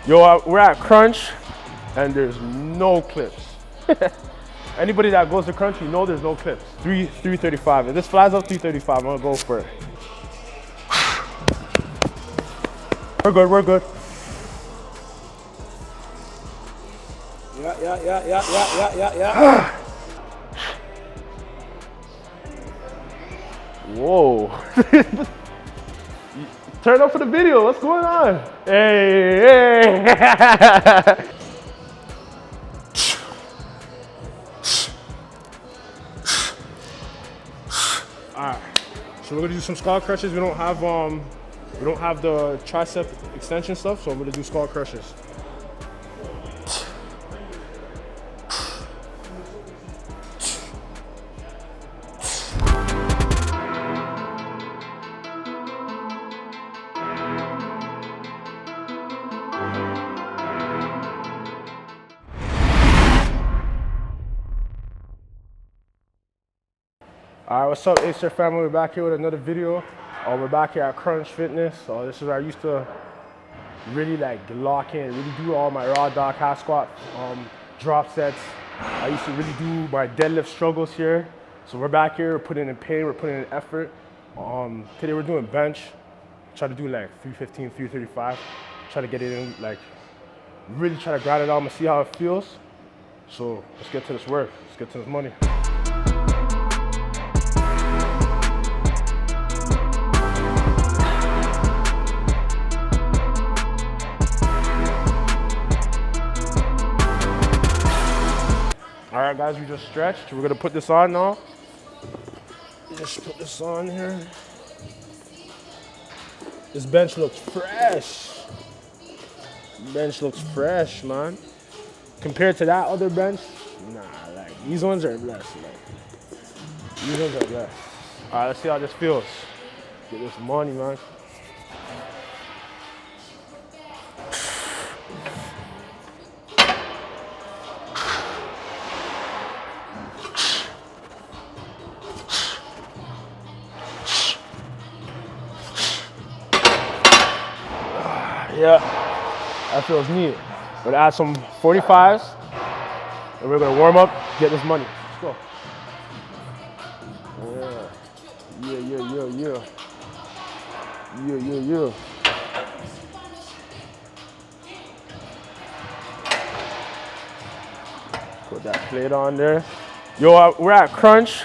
Yo, we're at crunch, and there's no clips. Anybody that goes to crunch, you know there's no clips. 335. If this flies up 335, I'm gonna go for it. We're good, we're good. Yeah. Whoa. Turn up for the video, what's going on? Hey. Alright, so we're gonna do some skull crushes. We don't have the tricep extension stuff, so I'm gonna do skull crushes. Alright, what's up, Acer family? We're back here with another video. We're back here at Crunch Fitness. This is where I used to really like lock in, really do all my raw dog, half squat, drop sets. I used to really do my deadlift struggles here. So we're back here, we're putting in pain, we're putting in effort. Today we're doing bench. Try to do like 315, 335. Try to get it in, like really try to grind it out and see how it feels. So let's get to this work, let's get to this money. All right, guys, we just stretched. We're gonna put this on now. Just put this on here. This bench looks fresh. Bench looks fresh, man. Compared to that other bench, nah, like these ones are less. These ones are less. All right, let's see how this feels. Get this money, man. Yeah, that feels neat. We're gonna add some 45s, and we're gonna warm up, get this money. Let's go. Yeah. Put that plate on there. Yo, we're at crunch,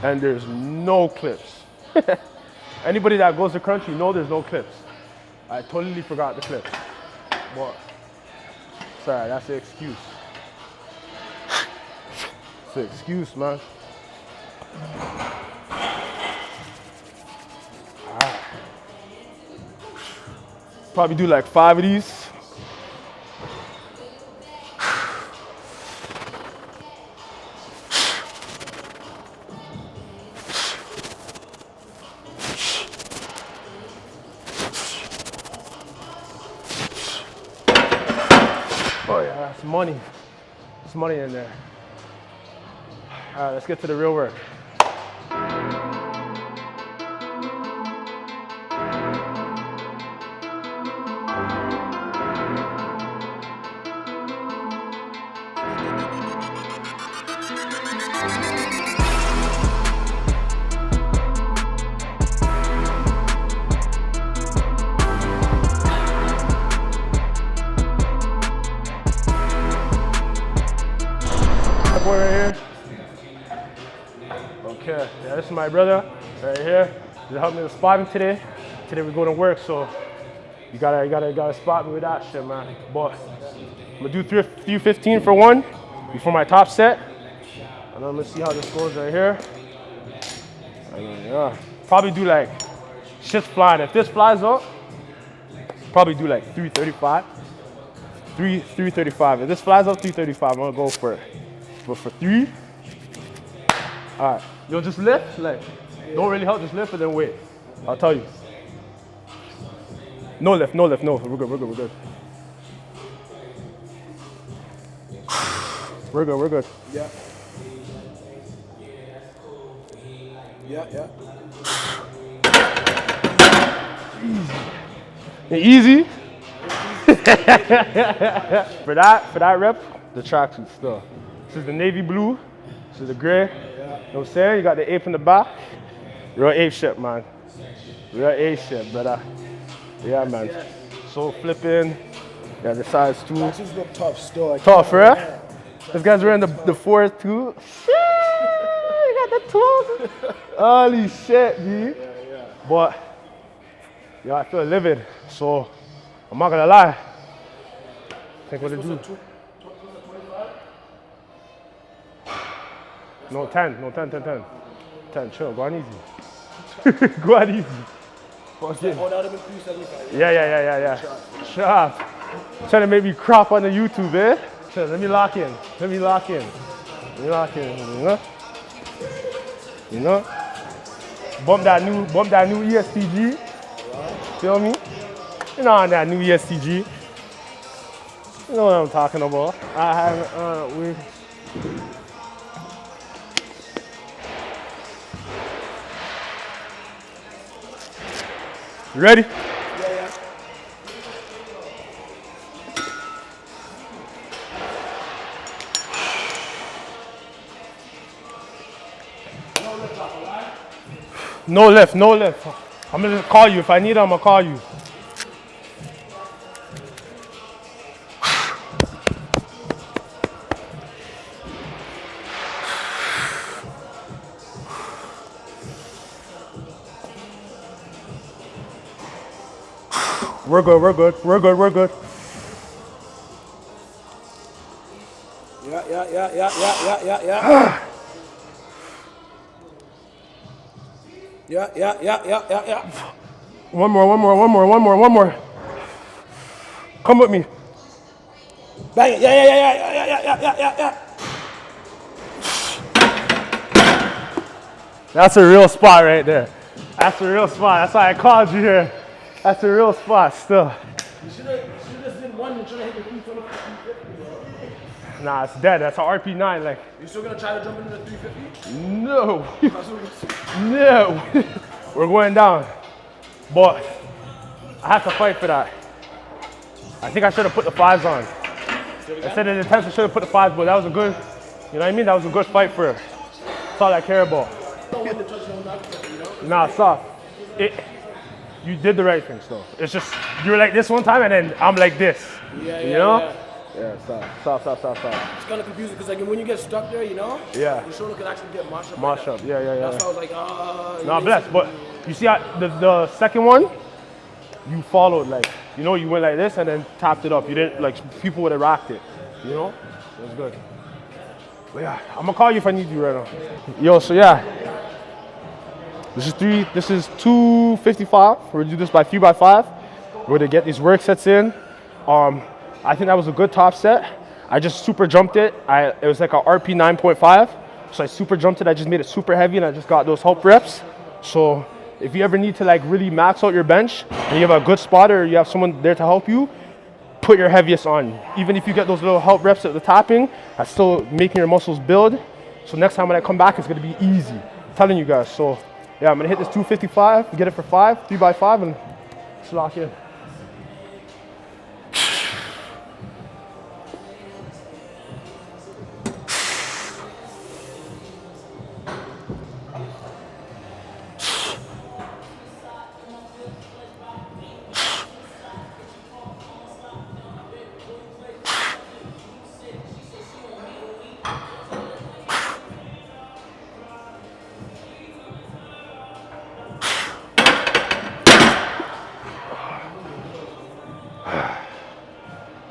and there's no clips. Anybody that goes to crunch, you know there's no clips. I totally forgot the clips, but sorry, that's the excuse. It's the excuse, man. Alright. Probably do like 5 of these. Oh yeah, that's money. There's money in there. All right, let's get to the real work. Boy right here. Okay, yeah, this is my brother right here. He's helping me with spotting today. Today we're going to work, so you gotta spot me with that shit, man. But I'm gonna do 315 for one before my top set, and then let's see how this goes right here. And then, yeah, probably do like shit's flying. If this flies up, probably do like 335. 335. If this flies up 335, I'm gonna go for it. But for 3, all right, you'll just lift, like, don't really help, just lift and then wait. I'll tell you. No lift, no, we're good. We're good. Yeah. Easy. For that rep, the tracksuit still. This is the navy blue. This is the gray. You know what I'm saying? You got the ape in the back. Real ape shit, man. Real ape shit, brother. Yeah, man. So flipping. Yeah, the size too. Tracksuits look tough still. Tough, right? This guy's wearing the 4 too. Shit, you got the 12. Holy shit, dude. Yeah. But, yeah, I feel livid. So, I'm not gonna lie. Think what to do. No, 10. No, 10. 10, chill. Go on easy. Go on easy. Fuck it. Oh, that would have been 375. Yeah. Sharp. Trying to make me crop on the YouTube, eh? So let me lock in. You know? Bump that new ESTG. Feel me? You know on that new ESTG. You know what I'm talking about. I haven't You ready? Yeah. No lift. I'm gonna call you. If I need it, I'm gonna call you. We're good. Yeah. One more. Come with me. Bang it. Yeah. That's a real spot right there. That's a real spot. That's why I called you here. That's a real spot still. You should have just did one and try to hit the 350, bro. Nah, it's dead. That's an RP9. Like. You still gonna try to jump into the 350? No. No. We're going down. But I have to fight for that. I think I should have put the 5s on. I said in the test I should have put the 5s, but that was a good, you know what I mean? That was a good fight for it. That's all I care about. Nah, stop. You did the right thing, still. It's just, you were like this one time and then I'm like this. You know? Yeah, stop. It's kind of confusing because like when you get stuck there, you know? Yeah. Your shoulder could actually get mashed up. Mash up, yeah. That's why I was like, Nah, bless. But you see the second one, you followed like, you know, you went like this and then tapped it up. You didn't, like, people would have rocked it, you know? It was good. But yeah, I'm gonna call you if I need you right now. Yo, so yeah. This is 255. We're gonna do this by 3x5. We're gonna get these work sets in. I think that was a good top set. I just super jumped it. It was like a RP 9.5. So I super jumped it. I just made it super heavy and I just got those help reps. So if you ever need to like really max out your bench and you have a good spotter or you have someone there to help you, put your heaviest on. Even if you get those little help reps at the topping, that's still making your muscles build. So next time when I come back, it's gonna be easy. I'm telling you guys. So yeah, I'm gonna hit this 255, get it for 5, 3x5, and just lock in.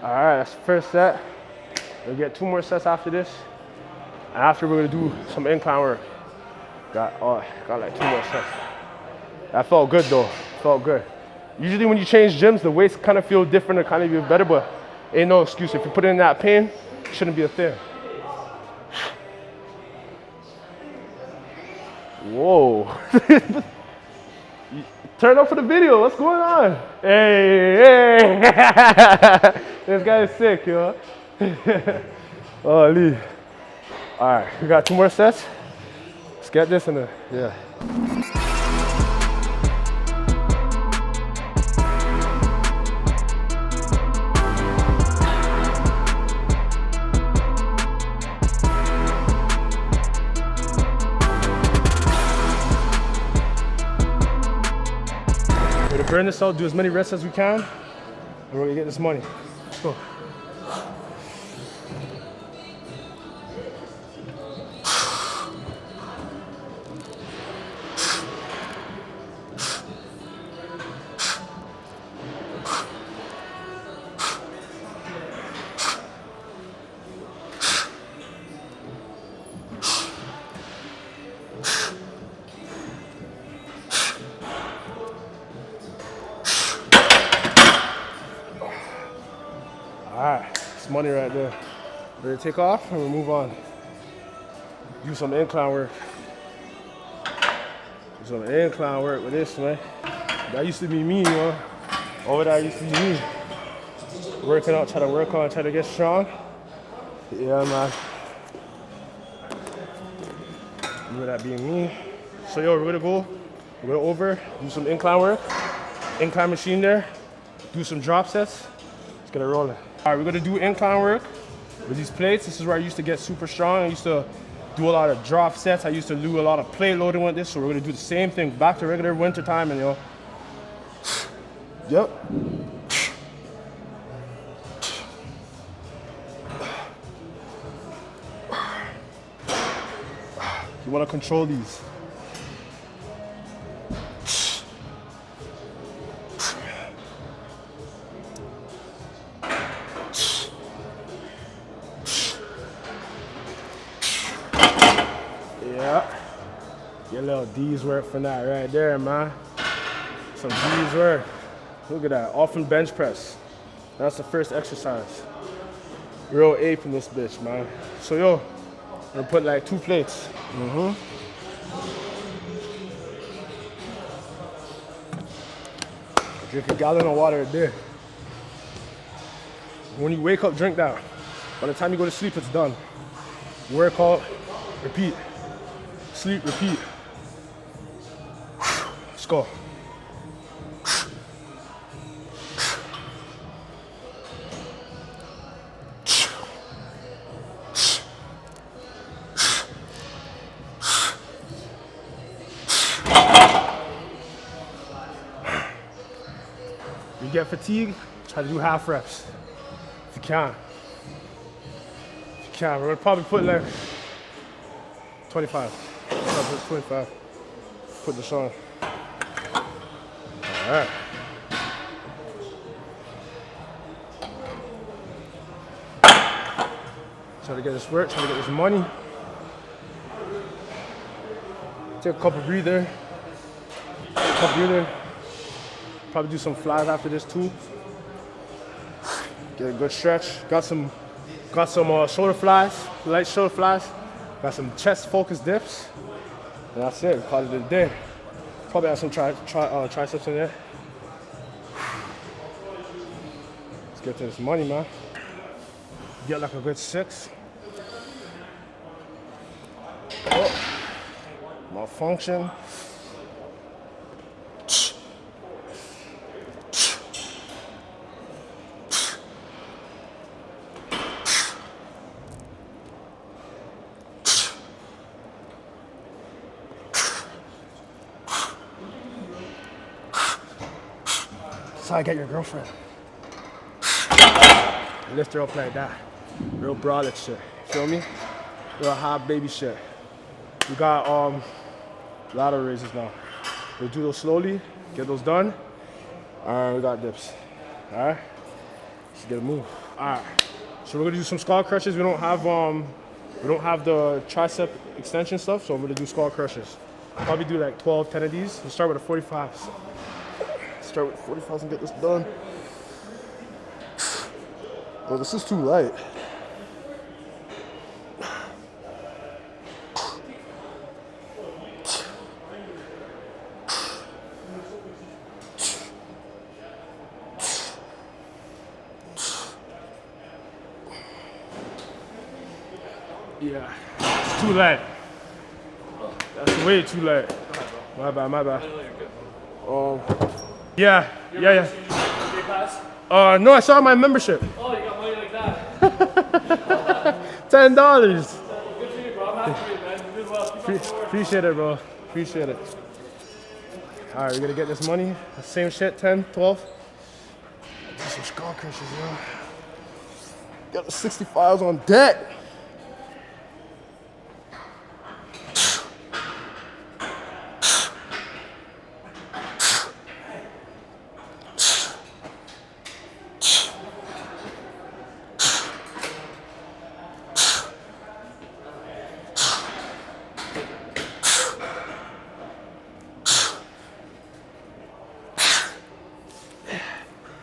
All right, that's the first set. We'll get 2 more sets after this. And after we're gonna do some incline work. Got like 2 more sets. That felt good though, felt good. Usually when you change gyms, the weights kind of feel different or kind of feel better, but ain't no excuse. If you put in that pain, it shouldn't be a thing. Whoa. Turn up for the video, what's going on? Hey. This guy is sick, yo. Holy. All right, we got 2 more sets. Let's get this in there, yeah. burn this out, do as many reps as we can, and we're gonna get this money. Let's go. Alright, it's money right there. Ready to take off and we'll move on. Do some incline work. Do some incline work with this, man. That used to be me, you know. Over there used to be me. Working out, try to work on, try to get strong. Yeah, man. Remember that being me. So yo, we're gonna go over, do some incline work. Incline machine there. Do some drop sets. Let's get it rolling. All right, we're gonna do incline work with these plates. This is where I used to get super strong. I used to do a lot of drop sets. I used to do a lot of plate loading with this. So we're gonna do the same thing back to regular winter time and yep. You wanna control these. Yeah, your little D's work for that right there, man. Some D's work. Look at that, off and bench press. That's the first exercise. Real ape in this bitch, man. So yo, I'm gonna put like 2 plates. Drink a gallon of water a day. When you wake up, drink that. By the time you go to sleep, it's done. Work out, repeat. Sleep, repeat. Let's go. You get fatigued, try to do half reps. If you can. If you can, we're gonna probably put like 25. 25. Put this on. All right. Try to get this work, try to get this money. Take a couple breather. Probably do some flies after this too. Get a good stretch. Got some shoulder flies, light shoulder flies. Got some chest focused dips. And that's it, call it a day. Probably have some triceps in there. Let's get to this money, man. Get like a good 6. Oh, malfunction. That's how I get your girlfriend. Lift her up like that. Real brolic shit. Feel me? Real hot baby shit. We got ladder raises now. We'll do those slowly, get those done. Alright, we got dips. Alright? Let's get a move. Alright. So we're gonna do some skull crushes. We don't have the tricep extension stuff, so I'm gonna do skull crushes. Probably do like 12, 10 of these. We'll start with the 45s. Start with 45s and get this done. Well, this is too light. Yeah, it's too light. That's way too light. My bad. Yeah. No, I saw my membership. Oh, you got money like that? $10. Good for you, bro. I'm happy for you, man. You did well. Keep up the work. Appreciate it, bro. Appreciate it. All right, we're gonna get this money. Same shit, 10, 12. Do some skull crushes, yo. Got the 65s on deck.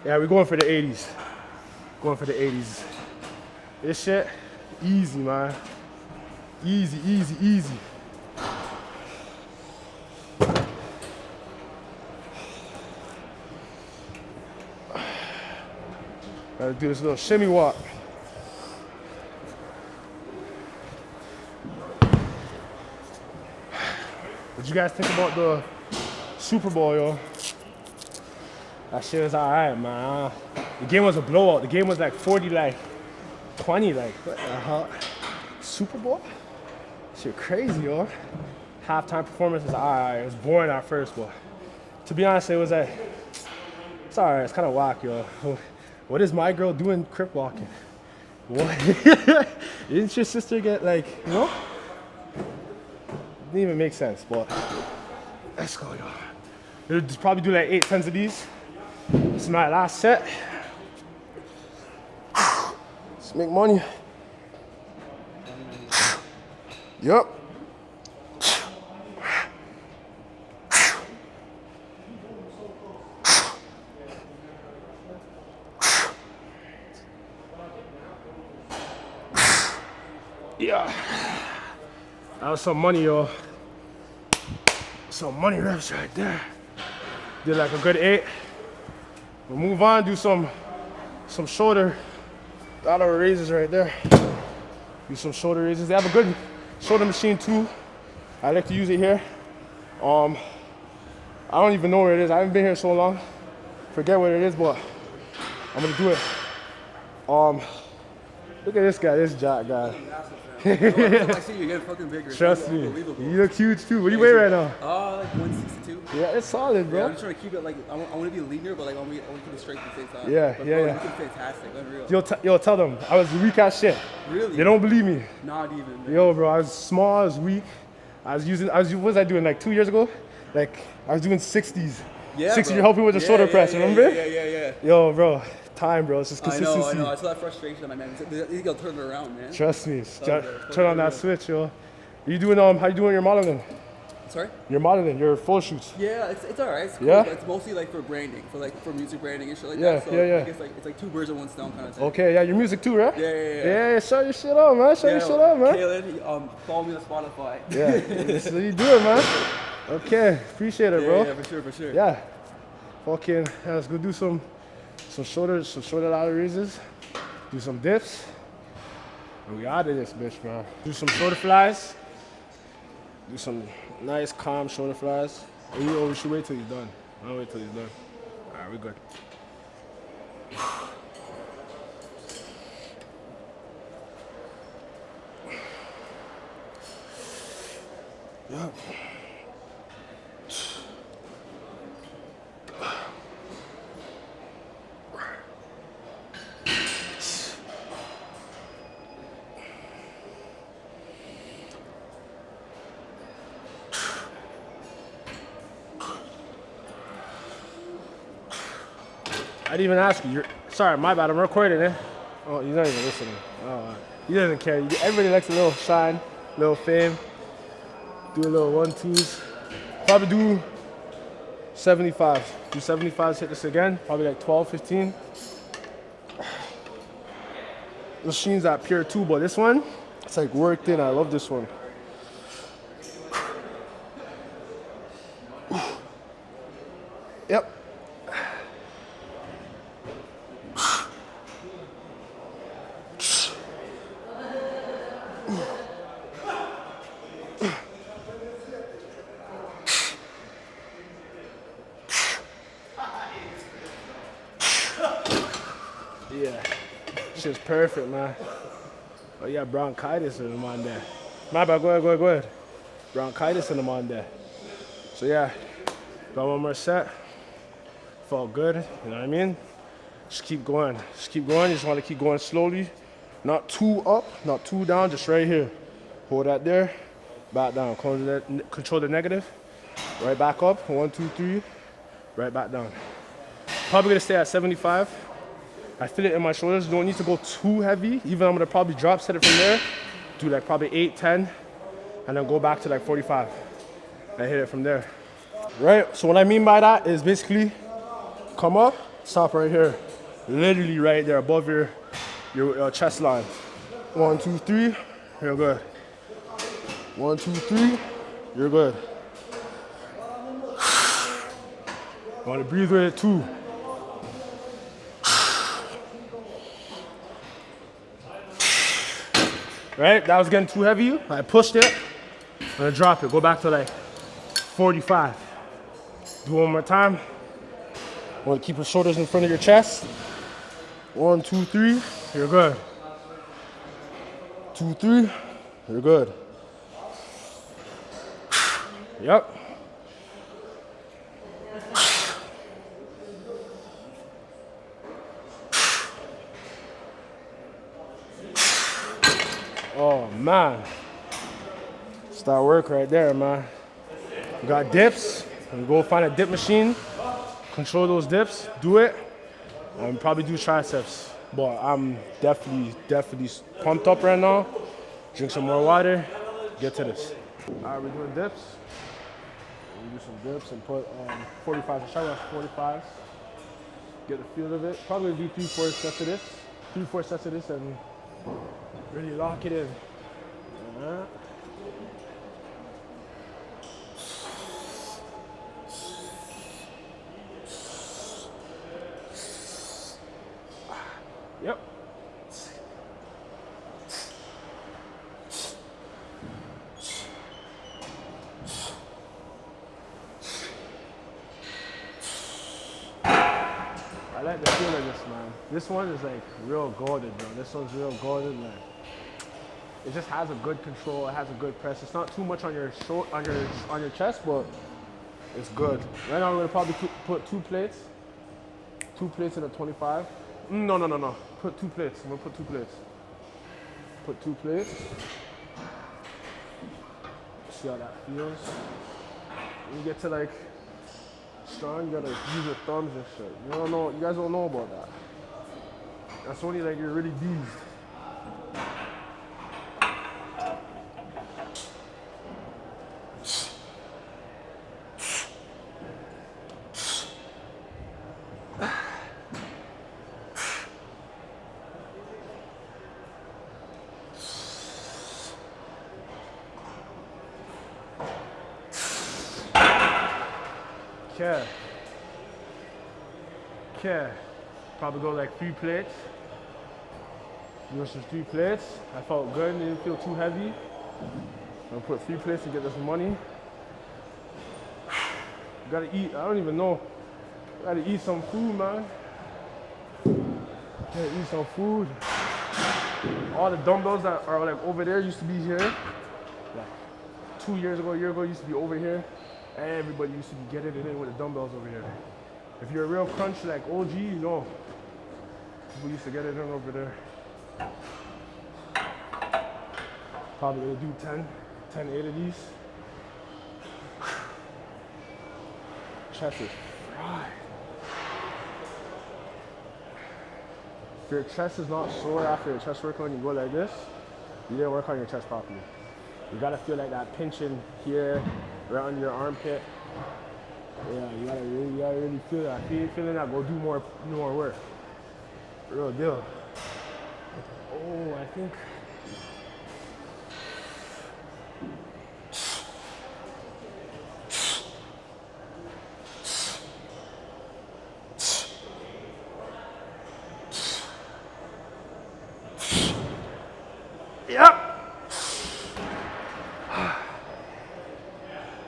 Yeah, we're going for the 80s. Going for the 80s. This shit, easy, man. Easy, easy, easy. Gotta do this little shimmy walk. What you guys think about the Super Bowl, yo? That shit was alright, man. The game was a blowout. The game was like 40, like 20, like what the hell? Super Bowl? Shit crazy, yo. Halftime performance was alright. It was boring at first, but to be honest, it was like, it's alright. It's kind of whack, yo. What is my girl doing crip walking? What? Didn't your sister get like, you know? Didn't even make sense, but let's go, yo. We'll just probably do like 8 tens of these. This is my last set. Let's make money. Yup. Yeah. That was some money, yo. Some money reps right there. Did like a good 8. We'll move on, do some shoulder lateral raises right there. Do some shoulder raises. They have a good shoulder machine too. I like to use it here. I don't even know where it is. I haven't been here so long. Forget what it is, but I'm gonna do it. Look at this guy, this jack guy. I see you getting fucking bigger. Trust me. You look huge too. What do you weigh right now? Like 162. Yeah, it's solid, bro. Yeah, I'm just trying to keep it like, I want to be leaner, but like I want to keep it straight at the same time. Yeah, but yeah, bro, yeah. looking fantastic, unreal. Yo, tell them I was weak as shit. Really? They don't believe me. Not even, man. Yo, bro, I was small, I was weak. What was I doing like 2 years ago? Like, I was doing 60s. Yeah, 60, bro. you're helping with the shoulder press, remember? Yeah. Yo, bro, time, bro. It's just consistency. I know. I saw that frustration, my man. You gotta turn it around, man. Trust me. Turn on that switch, yo. How you doing your modeling? Sorry? Your modeling, your photo shoots. Yeah, it's alright. It's cool. Yeah? But it's mostly like for branding, for music branding and shit like Yeah, that. So yeah. I guess like it's like 2 birds with 1 stone kind of thing. Okay, yeah, your music too, right? Yeah. Show your shit on, man. Show your shit on, man. Kaylin, follow me on Spotify. Yeah, that's what you doing, man. Okay, appreciate it, bro. Yeah, for sure. Yeah. Okay, let's go do some shoulder lateral raises. Do some dips. And we out of this bitch, man. Do some shoulder flies. Do some nice, calm shoulder flies. We should wait till he's done. I'll wait till he's done. All right, we're good. Yeah. I didn't even ask you. Sorry, my bad. I'm recording it. Oh, you're not even listening. Oh, he doesn't care. Everybody likes a little shine, little fame. Do a little 1-2s. Probably do 75s. Do 75s, hit this again. Probably like 12, 15. The machine's at pure 2, but this one, it's like worked in. I love this one. Yep. Yeah, shit's perfect, man. Oh, yeah, bronchitis in the man there. My bad, go ahead. Bronchitis in the man there. So yeah, Got one more set. Felt good, you know what I mean? Just keep going. Just keep going. You just want to keep going slowly. Not too up, not too down, just right here. Hold that there. Back down. Control the negative. Right back up. 1, 2, 3. Right back down. Probably gonna stay at 75. I feel it in my shoulders. Don't need to go too heavy. Even I'm gonna probably drop set it from there. Do like probably 8, 10. And then go back to like 45. And hit it from there. Right? So what I mean by that is basically come up, stop right here. Literally right there above your chest line. 1, 2, 3, you're good. 1, 2, 3, you're good. Want to breathe with it too. Right, that was getting too heavy. I pushed it. I'm gonna drop it. Go back to like 45. Do one more time. Want to keep your shoulders in front of your chest. 1, 2, 3, you're good. 2, 3, you're good. Yep. Oh man. It's that work right there, man. You got dips. You go find a dip machine. Control those dips. Do it. And probably do triceps. But I'm definitely pumped up right now. Drink some more water. Get to this. Alright, we're doing dips. We do some dips and put 45s. Shout out 45s. Get the feel of it. Probably do 3, 4 sets of this. 3, 4 sets of this and really lock it in. Yep. I like the feel of this, man. This one is like real golden, bro. This one's real golden, man. It just has a good control. It has a good press. It's not too much on your on your chest, but it's good. Right now, we're gonna probably put 2 plates. 2 plates in a 25. No. Put 2 plates. I'm gonna put 2 plates. Put 2 plates. See how that feels. When you get to like strong, you gotta use your thumbs and shit. You don't know. You guys don't know about that. That's only like you're really beefed. Okay. Probably go like 3 plates. Do some 3 plates. I felt good, didn't feel too heavy. I'll put 3 plates to get this money. Gotta eat, I don't even know. Gotta eat some food, man. Gotta eat some food. All the dumbbells that are like over there used to be here. Like 2 years ago, a year ago, used to be over here. Everybody used to be getting it in with the dumbbells over here. If you're a real crunch like OG, you know, people used to get it in over there. Probably gonna do 10, 8 of these. Chest is fried. If your chest is not sore after your chest workout and you go like this, you didn't work on your chest properly. You gotta feel like that pinching here, right under your armpit. Yeah, you gotta really feel that. Feeling that, go do more work. Real deal. Oh, I think. Yep.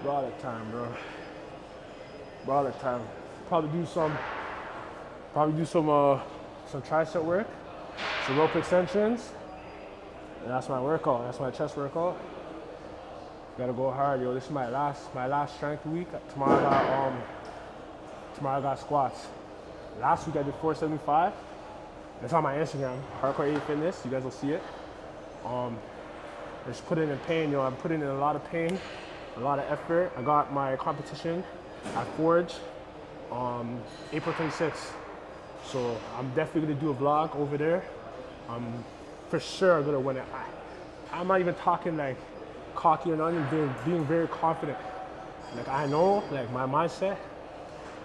Bro, the time, bro. All the time. Probably do some tricep work, some rope extensions, and that's my workout. That's my chest workout. Gotta go hard, yo. This is my last strength week. Tomorrow I got Tomorrow I got squats. Last week I did 475. It's on my Instagram, Hardcore 8 Fitness. You guys will see it. Just put it in pain, I'm putting in a lot of pain, a lot of effort. I got my competition at Forge, April 26th. So I'm definitely gonna do a vlog over there. I'm for sure gonna win it. I'm not even talking like cocky or nothing, being very confident. Like I know, like my mindset,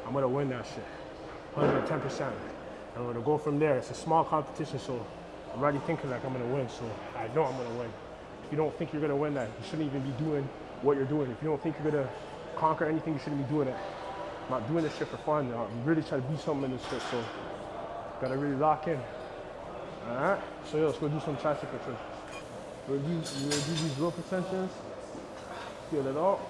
I'm gonna win that shit, 110%. I'm gonna go from there. It's a small competition, so I'm already thinking like I'm gonna win, so I know I'm gonna win. If you don't think you're gonna win that, you shouldn't even be doing what you're doing. If you don't think you're gonna conquer anything, you shouldn't be doing it. I'm not doing this shit for fun. I'm really trying to be something in this shit, so gotta really lock in. All right, so yeah, let's go do some tricep exercises. We're gonna do these rope extensions, feel it out.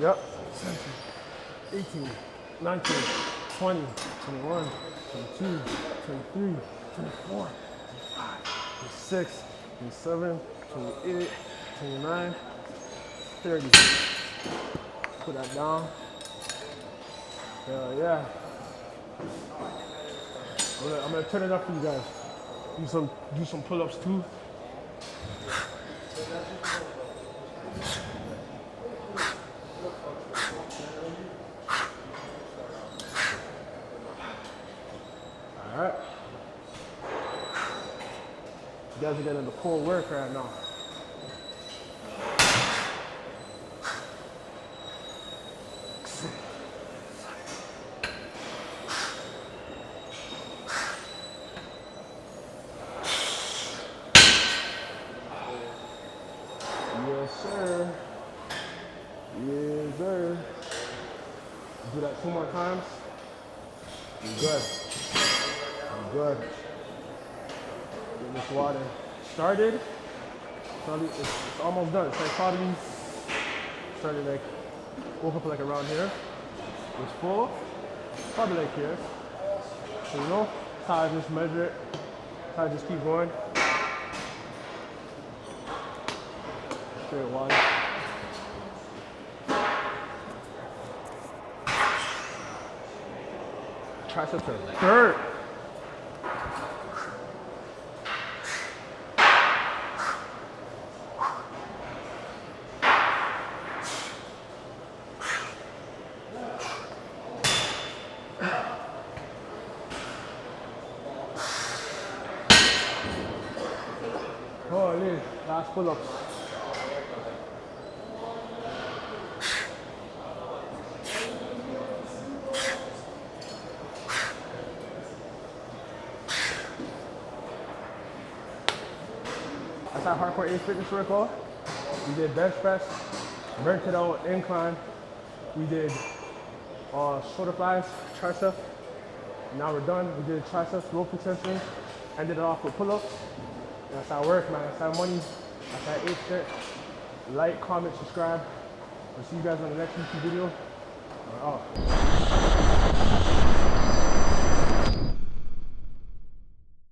Yep. 18, 19, 20, 21, 22, 23, 24, 25, 26, 27, 28, 29, 30. Put that down. Hell yeah. I'm gonna turn it up for you guys. Do some pull-ups too. Alright. You guys are getting the full work right now. Yes, sir. Yes, sir. Do that 2 more times. You're good. You're good. Get this water started. It's almost done. It's like probably started like, woke up like around here. It's full. Probably like here. So you know, how I just measure it. How I just keep going. Straight water. Triceps are dirt. Holy, last pull-ups. That's our Hardcore 8 Fitness workout. We did bench press, burnt it out, incline. We did shoulder flies, tricep. Now we're done. We did triceps, rope extensions, ended it off with pull-ups. That's how it works, man. That's how money. That's how 8 shit. Like, comment, subscribe. I'll see you guys on the next YouTube video. We're out.